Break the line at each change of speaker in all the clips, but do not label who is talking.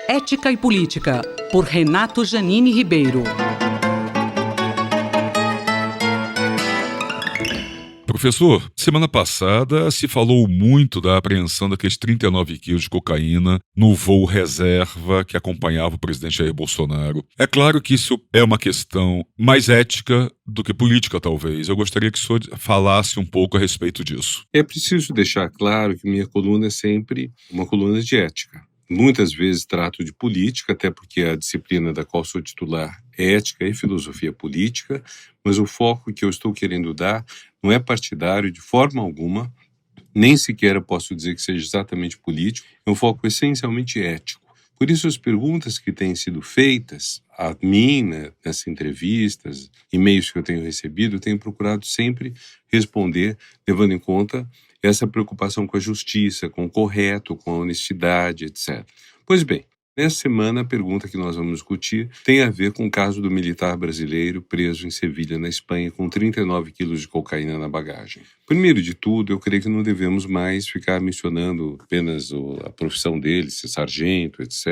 Ética e Política, por Renato Janine Ribeiro.
Professor, semana passada se falou muito da apreensão daqueles 39 quilos de cocaína no voo reserva que acompanhava o presidente Jair Bolsonaro. É claro que isso é uma questão mais ética do que política, talvez. Eu gostaria que o senhor falasse um pouco a respeito disso.
É preciso deixar claro que minha coluna é sempre uma coluna de ética. Muitas vezes trato de política, até porque a disciplina da qual sou titular é ética e filosofia política, mas o foco que eu estou querendo dar não é partidário de forma alguma, nem sequer eu posso dizer que seja exatamente político, é um foco essencialmente ético. Por isso as perguntas que têm sido feitas a mim, nessas entrevistas, e-mails que eu tenho recebido, eu tenho procurado sempre responder levando em conta essa preocupação com a justiça, com o correto, com a honestidade, etc. Pois bem, nessa semana a pergunta que nós vamos discutir tem a ver com o caso do militar brasileiro preso em Sevilha, na Espanha, com 39 quilos de cocaína na bagagem. Primeiro de tudo, eu creio que não devemos mais ficar mencionando apenas a profissão dele, ser sargento, etc.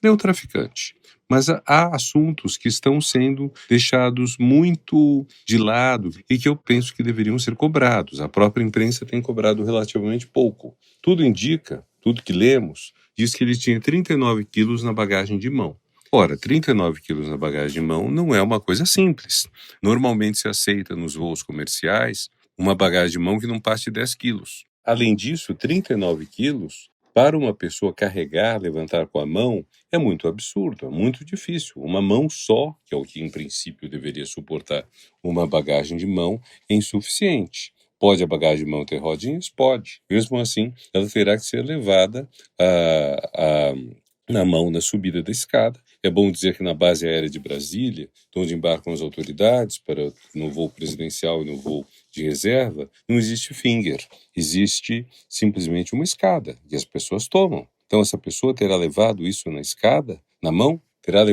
Ele é um traficante. Mas há assuntos que estão sendo deixados muito de lado e que eu penso que deveriam ser cobrados. A própria imprensa tem cobrado relativamente pouco. Tudo indica, tudo que lemos, diz que ele tinha 39 quilos na bagagem de mão. Ora, 39 quilos na bagagem de mão não é uma coisa simples. Normalmente se aceita nos voos comerciais uma bagagem de mão que não passe de 10 quilos. Além disso, 39 quilos... para uma pessoa carregar, levantar com a mão, é muito absurdo, é muito difícil. Uma mão só, que é o que em princípio deveria suportar uma bagagem de mão, é insuficiente. Pode a bagagem de mão ter rodinhas? Pode. Mesmo assim, ela terá que ser levada na mão na subida da escada. É bom dizer que na base aérea de Brasília, onde embarcam as autoridades no voo presidencial e no voo de reserva, não existe finger, existe simplesmente uma escada que as pessoas tomam. Então essa pessoa terá levado isso na escada, na mão, terá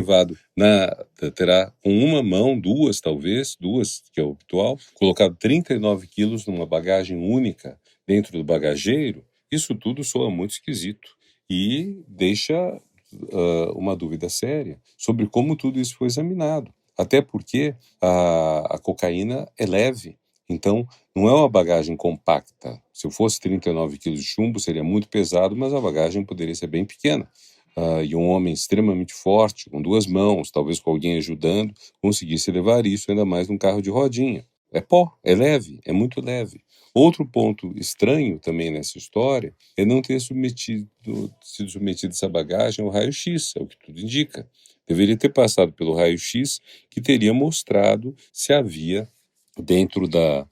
com uma mão, duas que é o habitual, colocado 39 quilos numa bagagem única dentro do bagageiro. Isso tudo soa muito esquisito e deixa uma dúvida séria sobre como tudo isso foi examinado. Até porque a cocaína é leve, então não é uma bagagem compacta. Se eu fosse 39 quilos de chumbo seria muito pesado, mas a bagagem poderia ser bem pequena. E um homem extremamente forte, com duas mãos, talvez com alguém ajudando, conseguisse levar isso, ainda mais num carro de rodinha. É pó, é leve, é muito leve. Outro ponto estranho também nessa história é não ter sido submetido essa bagagem ao raio-x, é o que tudo indica. Deveria ter passado pelo raio-x, que teria mostrado se havia dentro da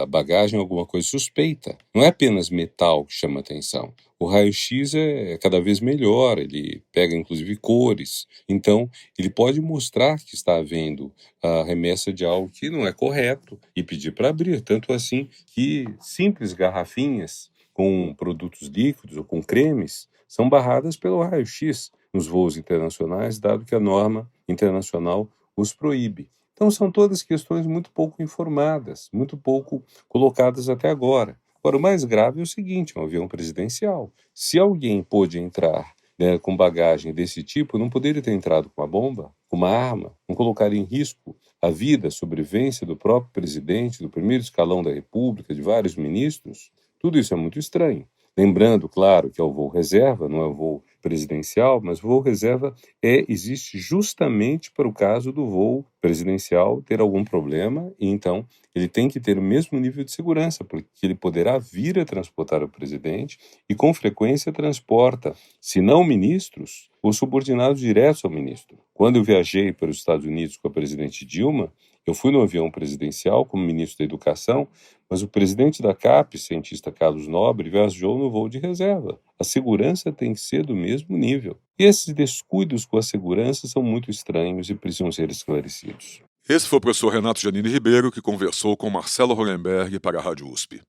bagagem alguma coisa suspeita. Não é apenas metal que chama atenção. O raio-x é cada vez melhor, ele pega inclusive cores. Então, ele pode mostrar que está havendo a remessa de algo que não é correto e pedir para abrir. Tanto assim que simples garrafinhas com produtos líquidos ou com cremes são barradas pelo raio-x nos voos internacionais, dado que a norma internacional os proíbe. Então são todas questões muito pouco informadas, muito pouco colocadas até agora. Agora, o mais grave é o seguinte, é um avião presidencial. Se alguém pôde entrar com bagagem desse tipo, não poderia ter entrado com uma bomba, com uma arma, não colocaria em risco a vida, a sobrevivência do próprio presidente, do primeiro escalão da República, de vários ministros. Tudo isso é muito estranho. Lembrando, claro, que é o voo reserva, não é o voo presidencial, mas o voo reserva existe justamente para o caso do voo presidencial ter algum problema e então ele tem que ter o mesmo nível de segurança, porque ele poderá vir a transportar o presidente e com frequência transporta, se não ministros, os subordinados diretos ao ministro. Quando eu viajei para os Estados Unidos com a presidente Dilma, eu fui no avião presidencial como ministro da Educação, mas o presidente da CAPES, cientista Carlos Nobre, viajou no voo de reserva. A segurança tem que ser do mesmo nível. E esses descuidos com a segurança são muito estranhos e precisam ser esclarecidos.
Esse foi o professor Renato Janine Ribeiro, que conversou com Marcelo Hollenberg para a Rádio USP.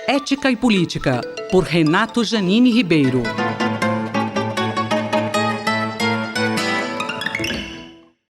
Ética e Política, por Renato Janine Ribeiro.